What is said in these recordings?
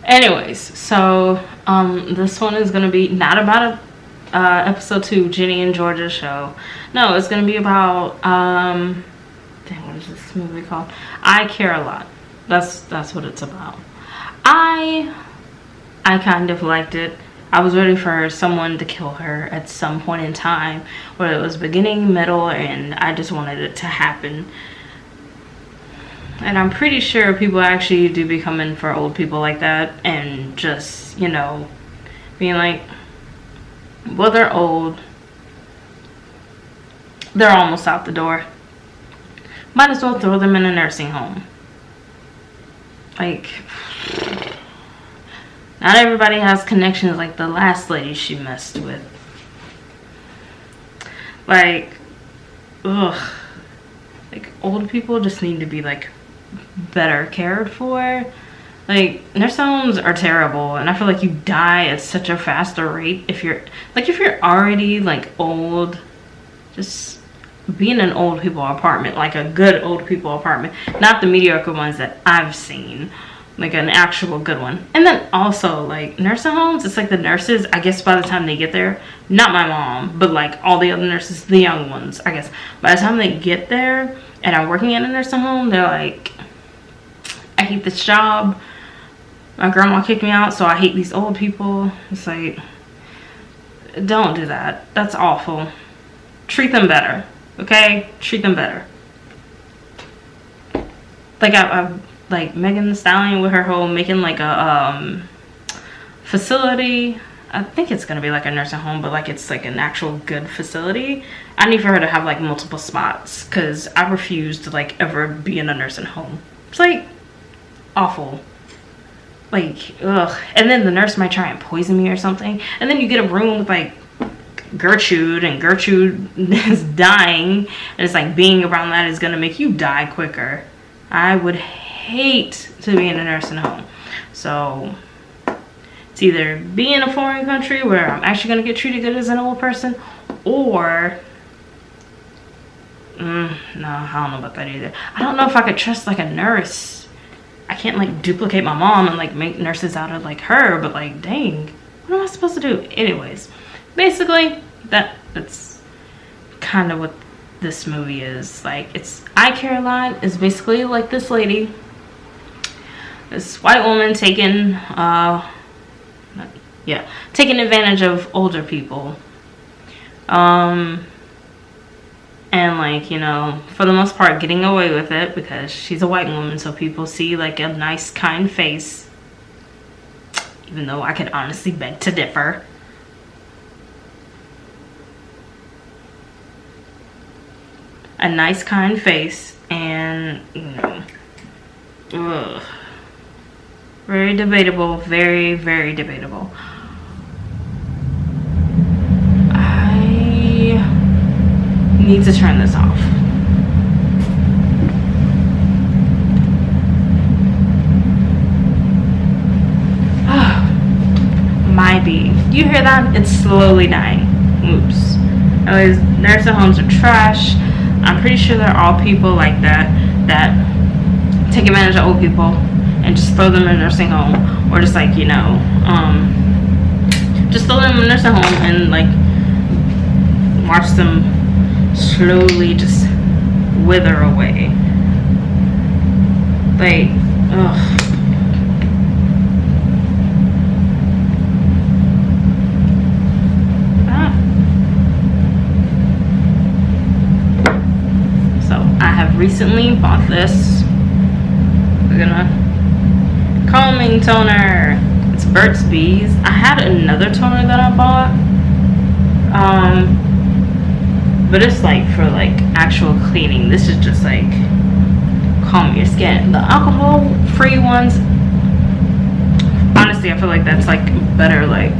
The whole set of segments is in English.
Anyways, so this one is gonna be not about episode 2, Ginny and Georgia's show. No, it's gonna be about dang, what is this movie called? I Care a Lot. That's what it's about. I kind of liked it. I was ready for someone to kill her at some point in time, where it was beginning, middle, and I just wanted it to happen. And I'm pretty sure people actually do be coming for old people like that and just, you know, being like, well, they're old. They're almost out the door. Might as well throw them in a nursing home. Like, not everybody has connections like the last lady she messed with. Like, ugh. Like, old people just need to be, like, better cared for. Like, nursing homes are terrible, and I feel like you die at such a faster rate if you're already, like, old. Just be in an old people apartment, like a good old people apartment, not the mediocre ones that I've seen, like an actual good one. And then also, like, nursing homes, it's like the nurses, I guess by the time they get there, not my mom, but like all the other nurses, the young ones, I guess, by the time they get there and are working in a nursing home, they're like, I hate this job, my grandma kicked me out, so I hate these old people. It's like, don't do that. That's awful. Treat them better. Okay, treat them better. Like I've like Megan Thee Stallion with her whole making like a facility. I think it's gonna be like a nursing home, but like it's like an actual good facility. I need for her to have like multiple spots, because I refuse to like ever be in a nursing home. It's like awful. Like, ugh. And then the nurse might try and poison me or something, and then you get a room with like Gertrude, and Gertrude is dying, and it's like being around that is gonna make you die quicker. I would hate to be in a nursing home. So it's either be in a foreign country where I'm actually gonna get treated good as an old person, or no, I don't know about that either. I don't know if I could trust like a nurse. I can't like duplicate my mom and like make nurses out of like her, but like dang, what am I supposed to do? Anyways, basically that's kind of what this movie is. Like, it's I Care a Lot is basically like this lady, this white woman taking taking advantage of older people, and like, you know, for the most part getting away with it because she's a white woman, so people see like a nice kind face, even though I could honestly beg to differ. A nice kind face, and you know, ugh, very debatable, very, very debatable. I need to turn this off. My bee, you hear that? It's slowly dying. Oops. Anyways, nursing homes are trash. I'm pretty sure they're all people like that take advantage of old people and just throw them in a nursing home, or just like, you know, just throw them in a nursing home and like watch them slowly just wither away. Like, ugh. Recently bought this. We're gonna calming toner. It's Burt's Bees. I had another toner that I bought, but it's like for like actual cleaning. This is just like calm your skin. The alcohol free ones, honestly, I feel like that's like better. Like,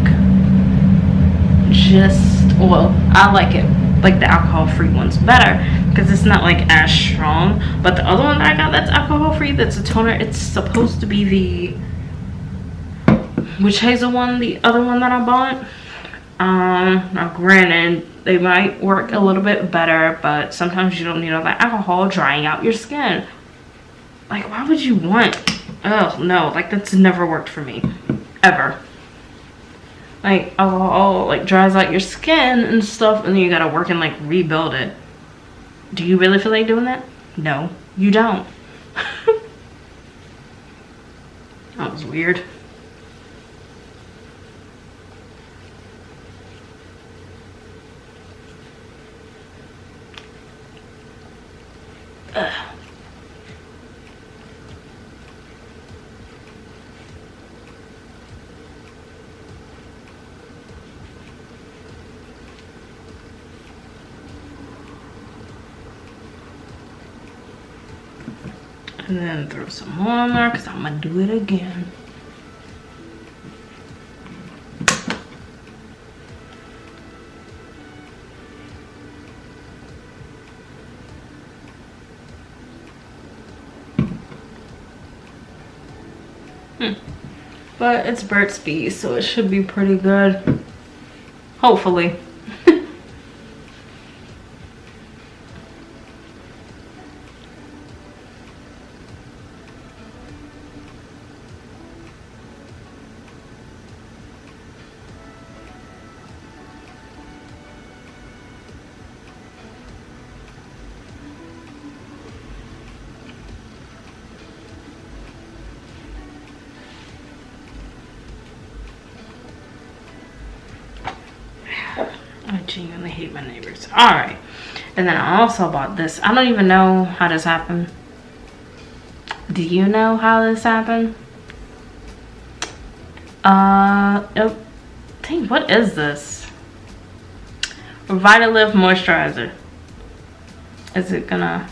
just, well, I like it, like the alcohol free ones better, because it's not like as strong. But the other one that I got that's alcohol free, that's a toner, it's supposed to be the witch hazel one, the other one that I bought. Now granted, they might work a little bit better, but sometimes you don't need all that alcohol drying out your skin. Like, why would you want? Oh no, like that's never worked for me, ever. Like, alcohol like dries out your skin and stuff, and then you gotta work and like rebuild it. Do you really feel like doing that? No, you don't. That was weird. Ugh. And then throw some more on there because I'm gonna do it again. But it's Burt's Bees, so it should be pretty good. Hopefully. I genuinely hate my neighbors. Alright. And then I also bought this. I don't even know how this happened. Do you know how this happened? Nope. Dang, what is this? Vitalift moisturizer. Is it gonna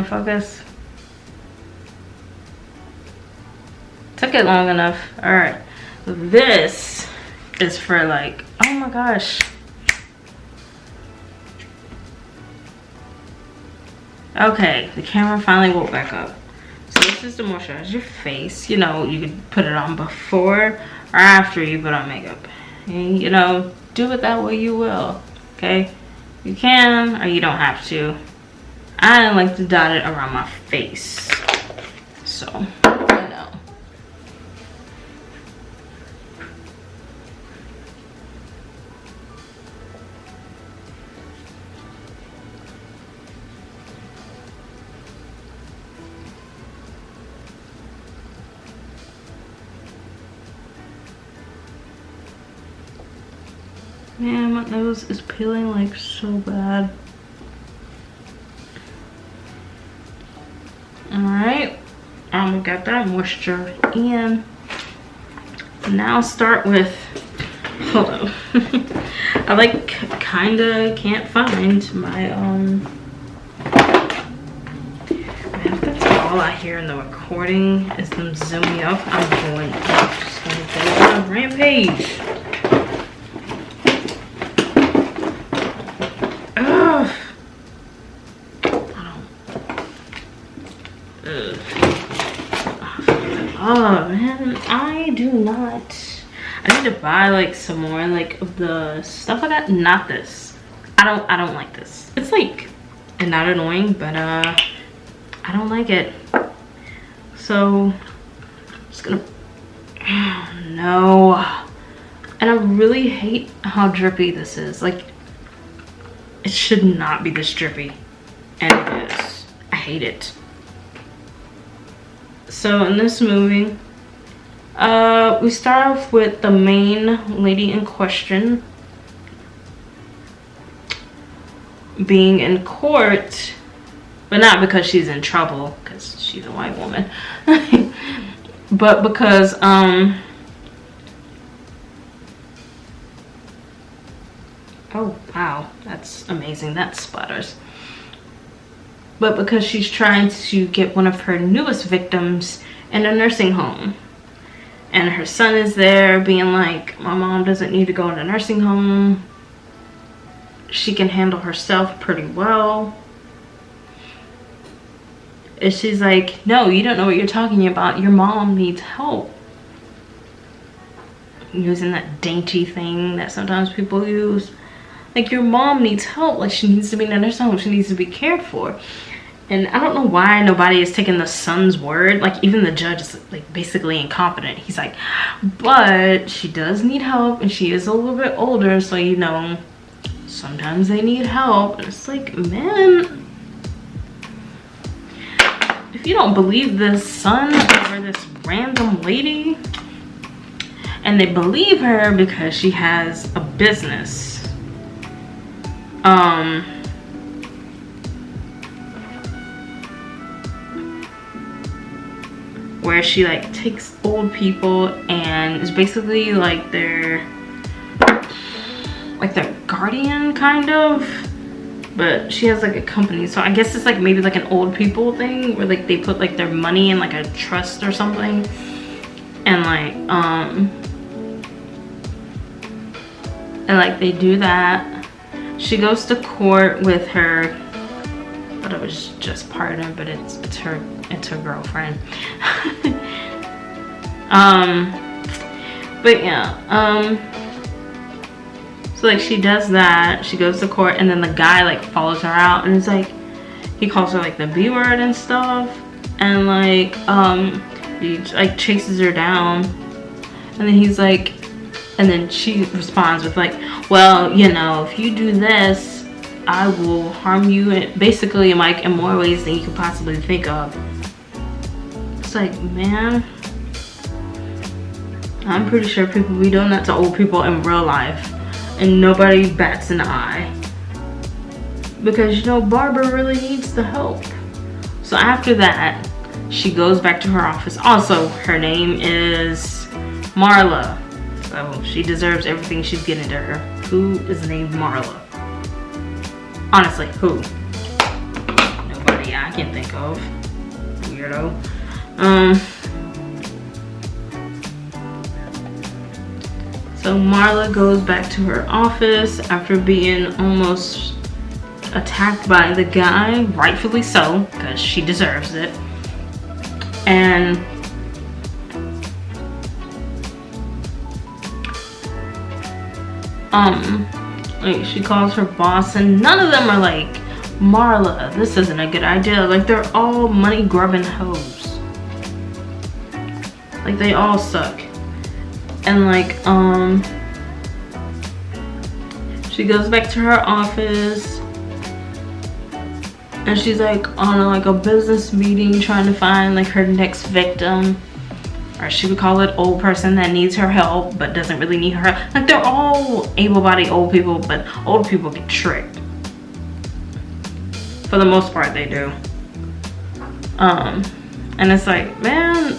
focus? Took it long enough. Alright. This is for like, oh my gosh. Okay, the camera finally woke back up. So this is to moisturize your face. You know, you can put it on before or after you put on makeup. And, you know, do it that way you will. Okay? You can or you don't have to. I like to dot it around my face. So, you know. Man, my nose is peeling like so bad. Alright, we got that moisture in. Now start with, hold on. I like kinda can't find my if that's all I hear in the recording is them zooming up, I'm just gonna go on a rampage. Oh man, I do not. I need to buy like some more like of the stuff I got. Not this. I don't like this. It's like not annoying, but I don't like it. So I'm just gonna. Oh no. And I really hate how drippy this is. Like it should not be this drippy, and it is. I hate it. So in this movie, we start off with the main lady in question being in court, but not because she's in trouble, because she's a white woman, but because oh wow, that's amazing, that splatters. But because she's trying to get one of her newest victims in a nursing home. And her son is there being like, my mom doesn't need to go in a nursing home. She can handle herself pretty well. And she's like, no, you don't know what you're talking about. Your mom needs help. using that dainty thing that sometimes people use. Like, your mom needs help. Like, she needs to be in a nursing home. She needs to be cared for. And I don't know why nobody is taking the son's word. Like, even the judge is like basically incompetent. He's like, but she does need help, and she is a little bit older, so you know, sometimes they need help. And it's like, man, if you don't believe this son or this random lady, and they believe her because she has a business, where she like takes old people and is basically like their guardian, kind of. But she has like a company, so I guess it's like maybe like an old people thing where like they put like their money in like a trust or something, and like they do that. She goes to court with her, but it was just partner, but it's her girlfriend. But yeah, so like she does that, she goes to court, and then the guy like follows her out, and it's like, he calls her like the B word and stuff, and like he like chases her down, and then he's like, and then she responds with like, well, you know, if you do this, I will harm you, basically, like, in more ways than you could possibly think of. It's like, man, I'm pretty sure people be doing that to old people in real life, and nobody bats an eye, because, you know, Barbara really needs the help. So after that, she goes back to her office. Also, her name is Marla, so she deserves everything she's getting to her. Who is named Marla? Honestly, who? Nobody I can think of. Weirdo. So Marla goes back to her office after being almost attacked by the guy, rightfully so, because she deserves it. And like, she calls her boss, and none of them are like, Marla, this isn't a good idea. Like, they're all money grubbing hoes. Like, they all suck. And like, she goes back to her office, and she's like on like a business meeting trying to find like her next victim, or she would call it old person that needs her help but doesn't really need her help. Like, they're all able-bodied old people, but old people get tricked. For the most part, they do. And it's like, man,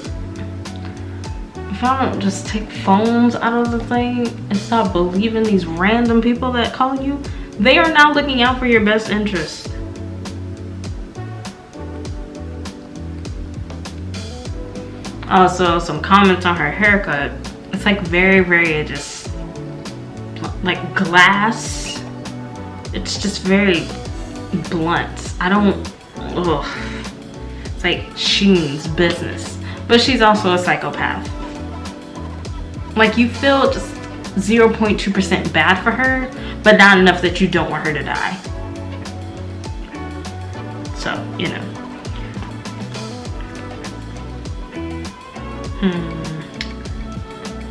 if I don't just take phones out of the thing and stop believing these random people that call you, they are now looking out for your best interest. Also, some comments on her haircut. It's like very, very just like glass. It's just very blunt. I don't, ugh. It's like Sheen's business. But she's also a psychopath. Like, you feel just 0.2% bad for her, but not enough that you don't want her to die. So, you know. I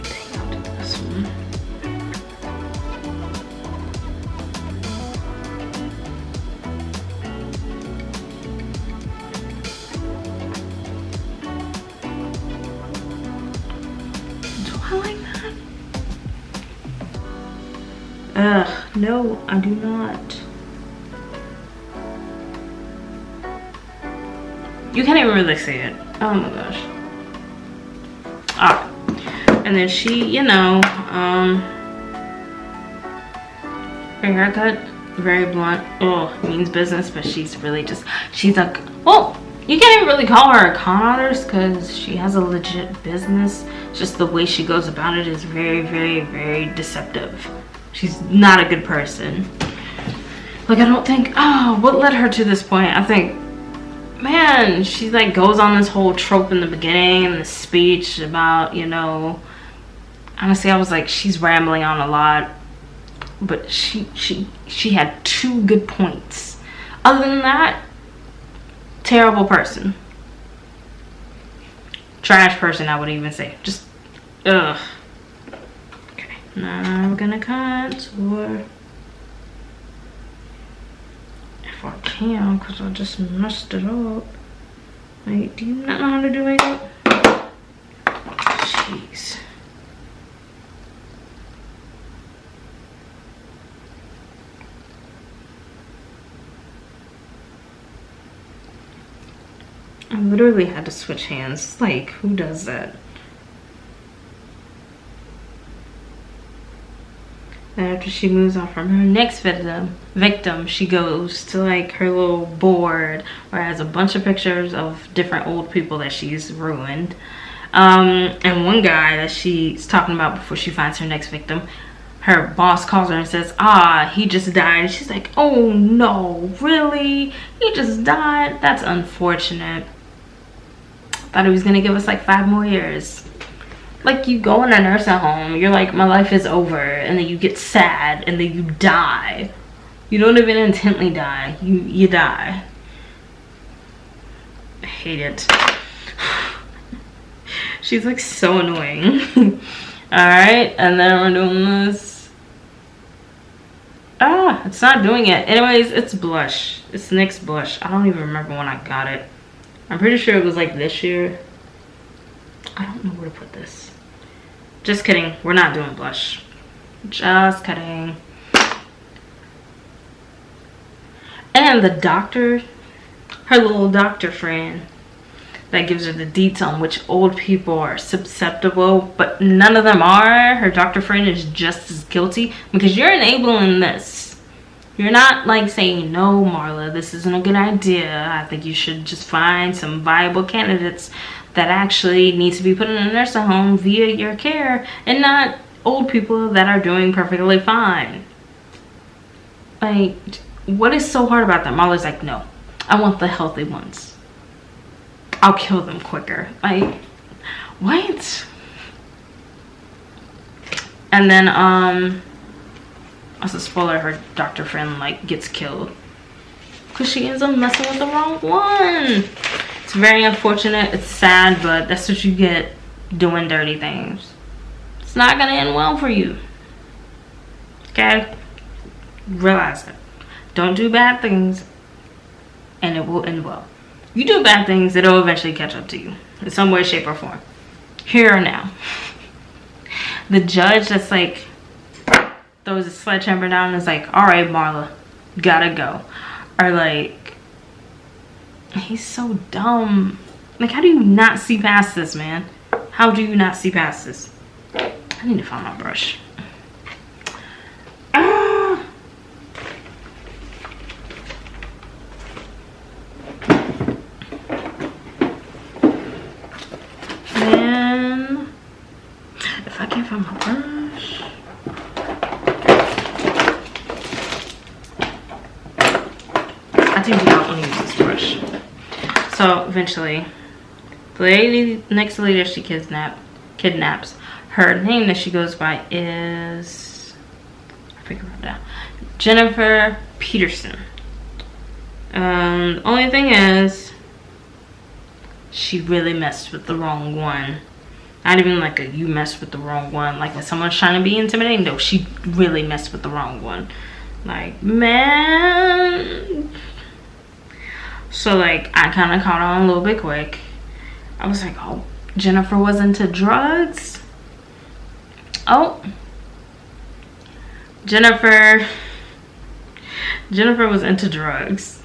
think I'll do this one. Do I like that? Ugh, no, I do not. You can't even really see it. Oh my gosh. Ah, and then she, you know, her haircut, very blunt. Oh, means business, but she's really just, she's like, well, you can't even really call her a con artist because she has a legit business. Just the way she goes about it is very, very, very deceptive. She's not a good person. Like, I don't think, oh, what led her to this point? I think, man, she like goes on this whole trope in the beginning and the speech about, you know, honestly, I was like, she's rambling on a lot, but she had 2 good points. Other than that, terrible person. Trash person, I would even say. Just, ugh. Okay, now we're gonna contour. If I can, because I just messed it up. Wait, do you not know how to do makeup? Jeez. I literally had to switch hands. Like, who does that? And after she moves on from her next victim, she goes to like her little board where it has a bunch of pictures of different old people that she's ruined. And one guy that she's talking about before she finds her next victim, her boss calls her and says, he just died. And she's like, oh no, really? He just died? That's unfortunate. Thought he was gonna give us like 5 more years. Like, you go in a nursing home, you're like, my life is over, and then you get sad, and then you die. You don't even intently die. You die. I hate it. She's like so annoying. Alright, and then we're doing this. It's not doing it. Anyways, it's blush. It's NYX blush. I don't even remember when I got it. I'm pretty sure it was like this year. I don't know where to put this. Just kidding. We're not doing blush. Just kidding. And the doctor, her little doctor friend, that gives her the deets on which old people are susceptible, but none of them are. Her doctor friend is just as guilty because you're enabling this. You're not like saying, no, Marla, this isn't a good idea. I think you should just find some viable candidates that actually need to be put in a nursing home via your care, and not old people that are doing perfectly fine. Like, what is so hard about that? Marla's like, no, I want the healthy ones. I'll kill them quicker. Like, what? And then, as a spoiler, her doctor friend, like, gets killed. Because she ends up messing with the wrong one. It's very unfortunate. It's sad, but that's what you get doing dirty things. It's not going to end well for you. Okay? Realize it. Don't do bad things, and it will end well. You do bad things, it'll eventually catch up to you in some way, shape, or form. Here or now. The judge that's like throws a sledgehammer down and is like, all right, Marla, gotta go. Or like, he's so dumb. Like, how do you not see past this, man? How do you not see past this? I need to find my brush. And if I can't find my brush, I think we don't want to use this brush. So eventually, the lady, next lady that she kidnaps, her name that she goes by is, I figured it out, Jennifer Peterson. The only thing is, she really messed with the wrong one. Not even like a you messed with the wrong one, like when someone's trying to be intimidating. No, she really messed with the wrong one. Like, man. So like, I kind of caught on a little bit quick. I was like, oh, Jennifer was into drugs. Oh, Jennifer was into drugs.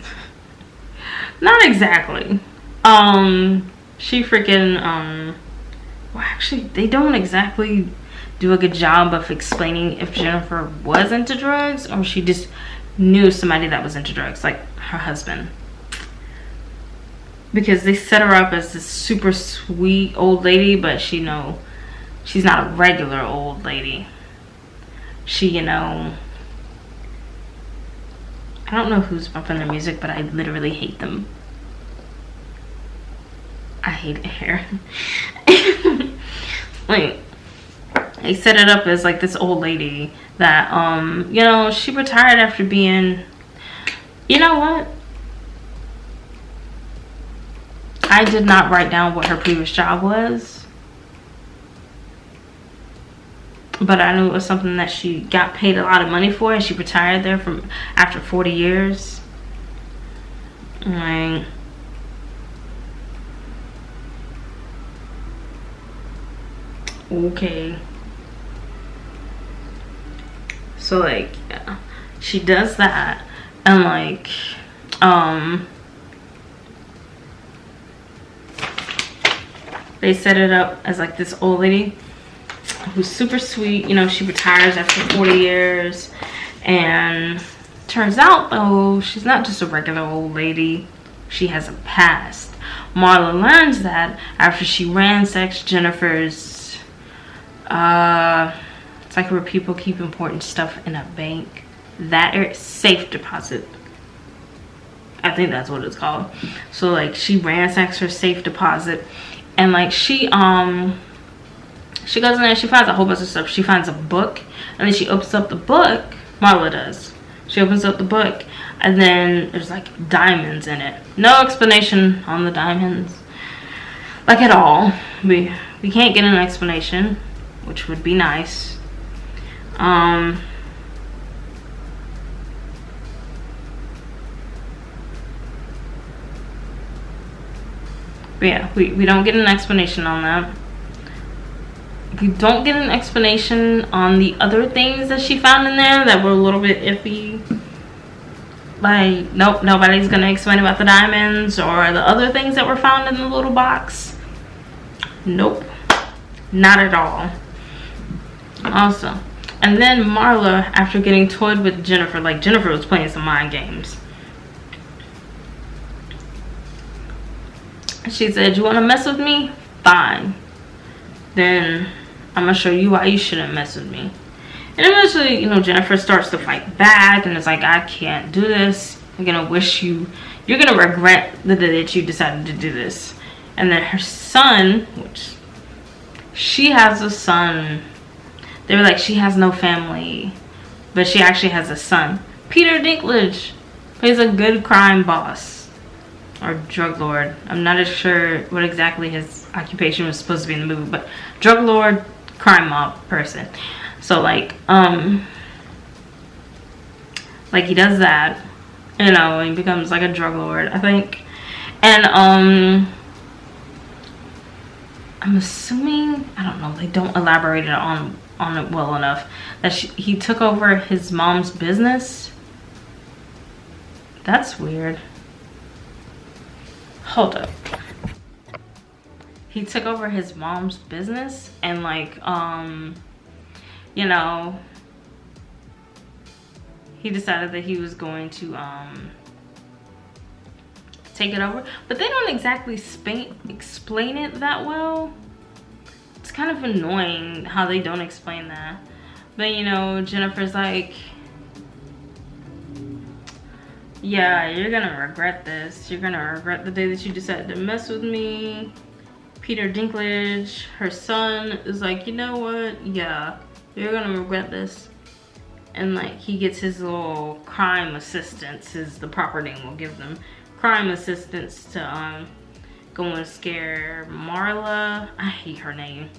Not exactly. She freaking, well, actually, they don't exactly do a good job of explaining if Jennifer was into drugs or she just knew somebody that was into drugs, like her husband. Because they set her up as this super sweet old lady, but she's not a regular old lady. She, I don't know who's bumping their music, but I literally hate them. I hate it here. Like, they set it up as like this old lady that you know, she retired after being, you know what, I did not write down what her previous job was, but I knew it was something that she got paid a lot of money for, and she retired there from after 40 years. Like, okay. So like, yeah, she does that, and like, they set it up as like this old lady who's super sweet. You know, she retires after 40 years, and turns out though, she's not just a regular old lady. She has a past. Marla learns that after she ransacks Jennifer's, it's like where people keep important stuff in a bank. That safe deposit. I think that's what it's called. So like, she ransacks her safe deposit, and like she goes in there, she finds a whole bunch of stuff. She finds a book, and then she opens up the book. Marla does. She opens up the book, and then there's like diamonds in it. No explanation on the diamonds, like at all. We can't get an explanation, which would be nice. But yeah, we don't get an explanation on that. We don't get an explanation on the other things that she found in there that were a little bit iffy. Like, nope, nobody's gonna explain about the diamonds or the other things that were found in the little box. Nope, not at all. Also, and then Marla, after getting toyed with Jennifer, like Jennifer was playing some mind games. She said, "You want to mess with me? Fine. Then I'm gonna show you why you shouldn't mess with me." And eventually, you know, Jennifer starts to fight back, and it's like, "I can't do this. I'm gonna you're gonna regret the day that you decided to do this." And then her son, which she has a son. They were like, she has no family, but she actually has a son. Peter Dinklage plays a good crime boss. Or drug lord. I'm not as sure what exactly his occupation was supposed to be in the movie, but drug lord, crime mob person. So like he does that, you know, and he becomes like a drug lord, I think. And I'm assuming, I don't know, they don't elaborate it on it well enough, that he took over his mom's business. That's weird. Hold up. He took over his mom's business, and like, you know, he decided that he was going to take it over, but they don't exactly explain it that well. It's kind of annoying how they don't explain that. But you know, Jennifer's like, "Yeah, you're gonna regret this. You're gonna regret the day that you decided to mess with me." Peter Dinklage, her son, is like, "You know what? Yeah, you're gonna regret this." And like, he gets his little crime assistants, is the proper name we'll give them, crime assistants, to go and scare Marla. I hate her name.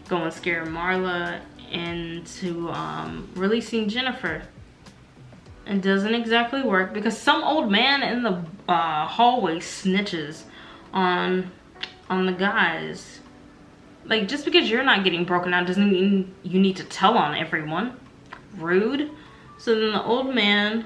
Go and scare Marla into releasing Jennifer. It doesn't exactly work, because some old man in the hallway snitches on the guys. Like, just because you're not getting broken out doesn't mean you need to tell on everyone. Rude. So then the old man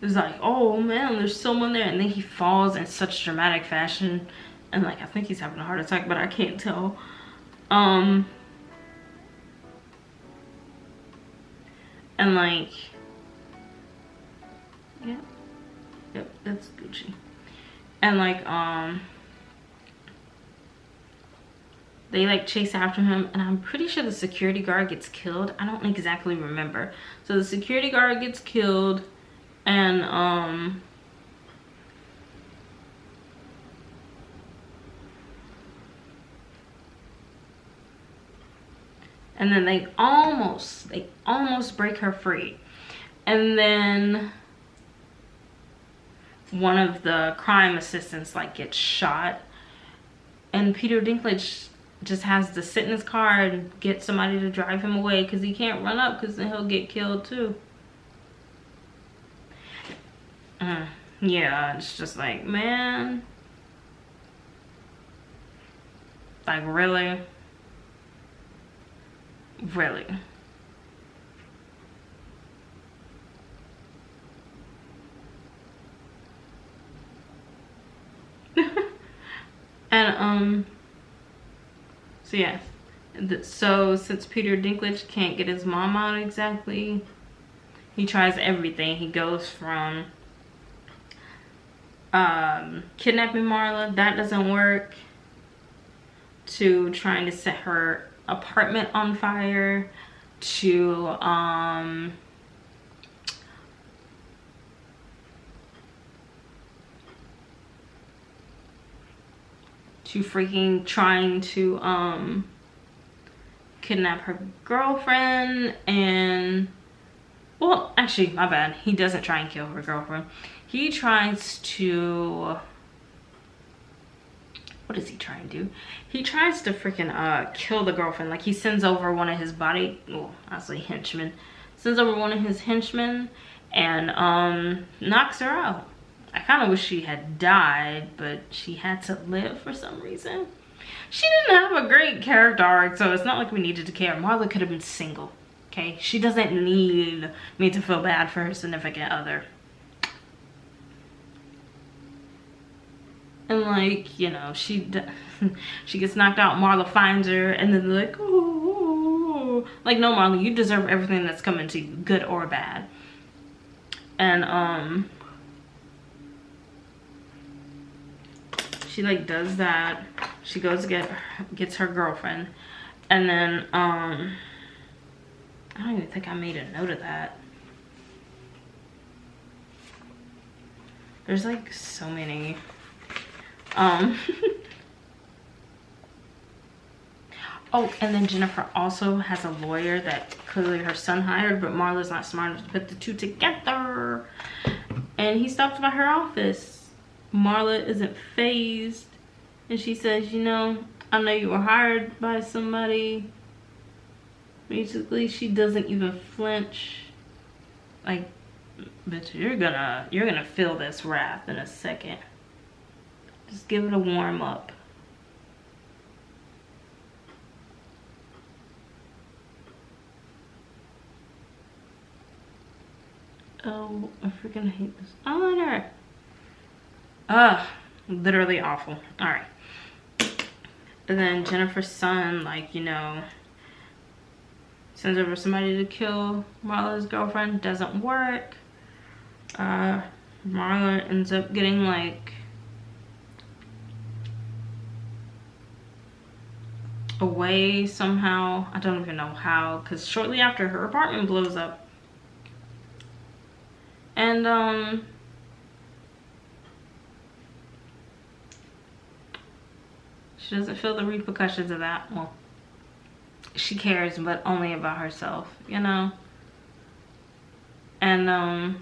is like, "Oh man, there's someone there," and then he falls in such dramatic fashion, and like, I think he's having a heart attack, but I can't tell. And like, yeah, yep, that's Gucci. And like, they like chase after him, and I'm pretty sure the security guard gets killed. I don't exactly remember. So the security guard gets killed, and And then they almost break her free. And then one of the crime assistants like gets shot, and Peter Dinklage just has to sit in his car and get somebody to drive him away because he can't run up because then he'll get killed too. Yeah, it's just like, man, like really. And so yes, so since Peter Dinklage can't get his mom out exactly, he tries everything. He goes from kidnapping Marla, that doesn't work, to trying to set her apartment on fire, to freaking trying to kidnap her girlfriend. And well, actually, my bad, he doesn't try and kill her girlfriend. He tries to, what does he try and do? He tries to freaking kill the girlfriend. Like, he sends over one of his henchmen, sends over one of his henchmen and knocks her out. I kind of wish she had died, but she had to live for some reason. She didn't have a great character arc, so it's not like we needed to care. Marla could have been single, okay? She doesn't need me to feel bad for her significant other. And like, you know, she gets knocked out, Marla finds her, and then they're like, oh, like, no, Marla, you deserve everything that's coming to you, good or bad. And she like does that. She goes to gets her girlfriend, and then I don't even think I made a note of that. There's like so many. Oh, and then Jennifer also has a lawyer that clearly her son hired, but Marla's not smart enough to put the two together. And he stops by her office. Marla isn't fazed, and she says, you know, I know you were hired by somebody. Basically, she doesn't even flinch. Like, bitch, you're gonna feel this wrath in a second. Just give it a warm up. Oh, I freaking hate this honor. Ugh, literally awful. All right. And then Jennifer's son, like, you know, sends over somebody to kill Marla's girlfriend. Doesn't work. Marla ends up getting like away somehow. I don't even know how, because shortly after, her apartment blows up. And she doesn't feel the repercussions of that. Well, she cares, but only about herself, you know. And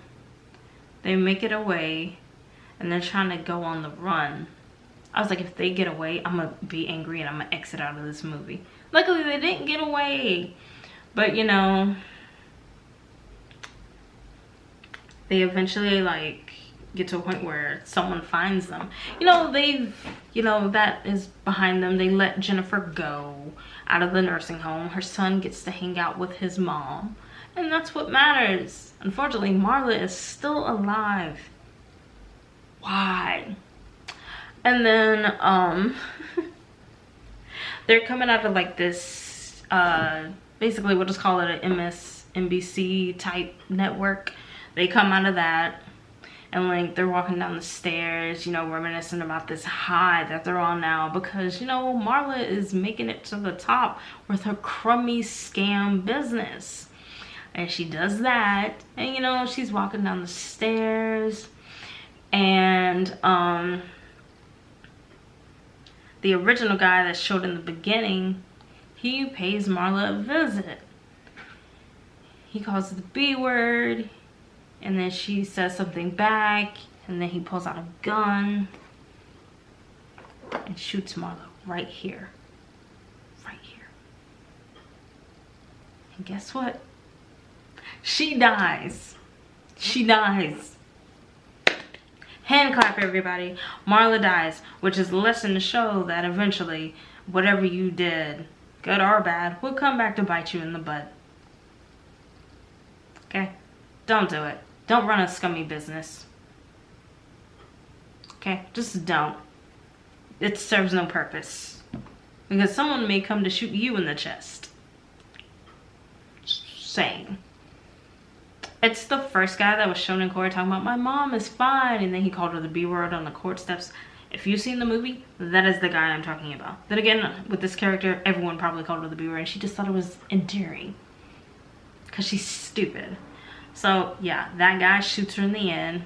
they make it away, and they're trying to go on the run. I was like, if they get away, I'm gonna be angry and I'm gonna exit out of this movie. Luckily, they didn't get away, but you know, they eventually like get to a point where someone finds them. You know, that is behind them. They let Jennifer go out of the nursing home. Her son gets to hang out with his mom, and that's what matters. Unfortunately, Marla is still alive. Why? And then they're coming out of like this basically, we'll just call it an MSNBC type network. They come out of that, and like they're walking down the stairs, you know, reminiscing about this high that they're on now, because you know, Marla is making it to the top with her crummy scam business. And she does that, and you know, she's walking down the stairs, and the original guy that showed in the beginning, he pays Marla a visit. He calls her the B word, and then she says something back, and then he pulls out a gun and shoots Marla right here. Right here. And guess what? She dies. She dies. Hand clap, everybody. Marla dies, which is a lesson to show that eventually, whatever you did, good or bad, will come back to bite you in the butt. Okay? Don't do it. Don't run a scummy business. Okay? Just don't. It serves no purpose. Because someone may come to shoot you in the chest. Just saying. It's the first guy that was shown in court talking about, my mom is fine, and then he called her the B word on the court steps. If you've seen the movie, that is the guy I'm talking about. Then again, with this character, everyone probably called her the B word, and she just thought it was endearing. Because she's stupid. So, yeah, that guy shoots her in the end.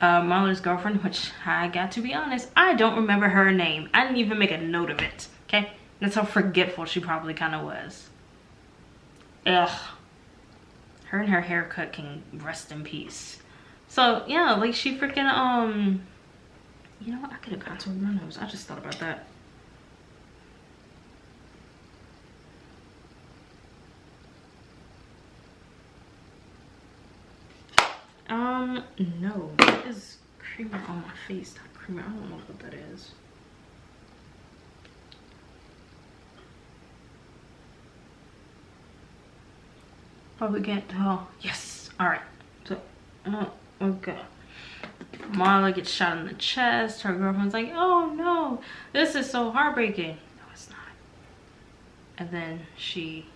Marla's girlfriend, which I got to be honest, I don't remember her name. I didn't even make a note of it, okay? That's how forgetful she probably kind of was. Ugh. Her and her haircut can rest in peace. So, yeah, like she freaking, you know what? I could have contoured my nose. I just thought about that. No. That is creamer on my face. Not creamer. I don't know what that is. Probably can't tell. Yes. Alright. So, okay. Marla gets shot in the chest. Her girlfriend's like, oh no, this is so heartbreaking. No, it's not. And then she,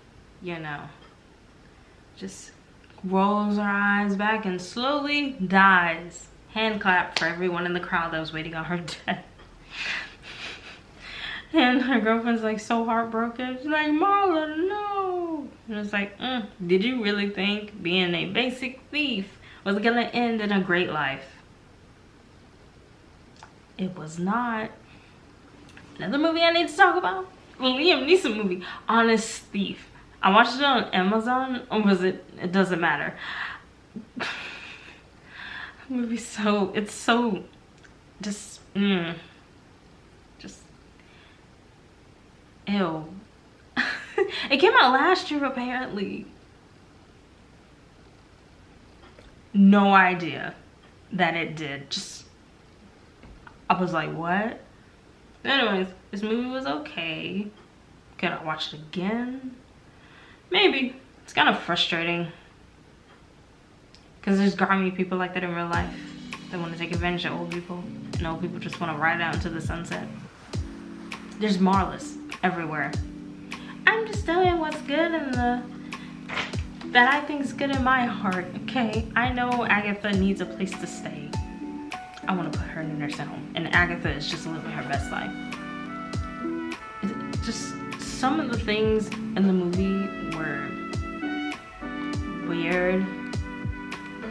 you know, just rolls her eyes back and slowly dies. Hand clap for everyone in the crowd that was waiting on her death. And her girlfriend's like so heartbroken. She's like, Marla, no. And it's like, did you really think being a basic thief was gonna end in a great life? It was not. Another movie I need to talk about, Liam Neeson movie, Honest Thief. I watched it on Amazon, or was it? It doesn't matter. The movie's so, it's so, just ew. It came out last year apparently. No idea that it did. Just, I was like, what? Anyways, this movie was okay. Could I watch it again? Maybe. It's kind of frustrating. Because there's grimy people like that in real life. They want to take advantage of old people. And old people just want to ride out into the sunset. There's Marlas everywhere. I'm just telling you what's good in the... that I think is good in my heart, okay? I know Agatha needs a place to stay. I want to put her in a nursing home. And Agatha is just living her best life. It's just some of the things in the movie were weird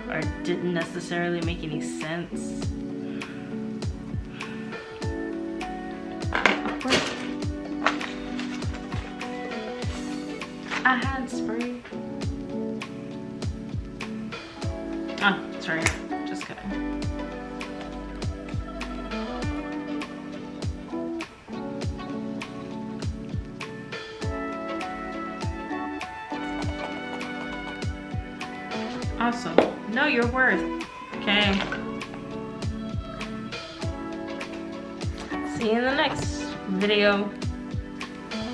or didn't necessarily make any sense. I had spray. Oh, sorry. Just kidding. Also, know your worth, okay? See you in the next video.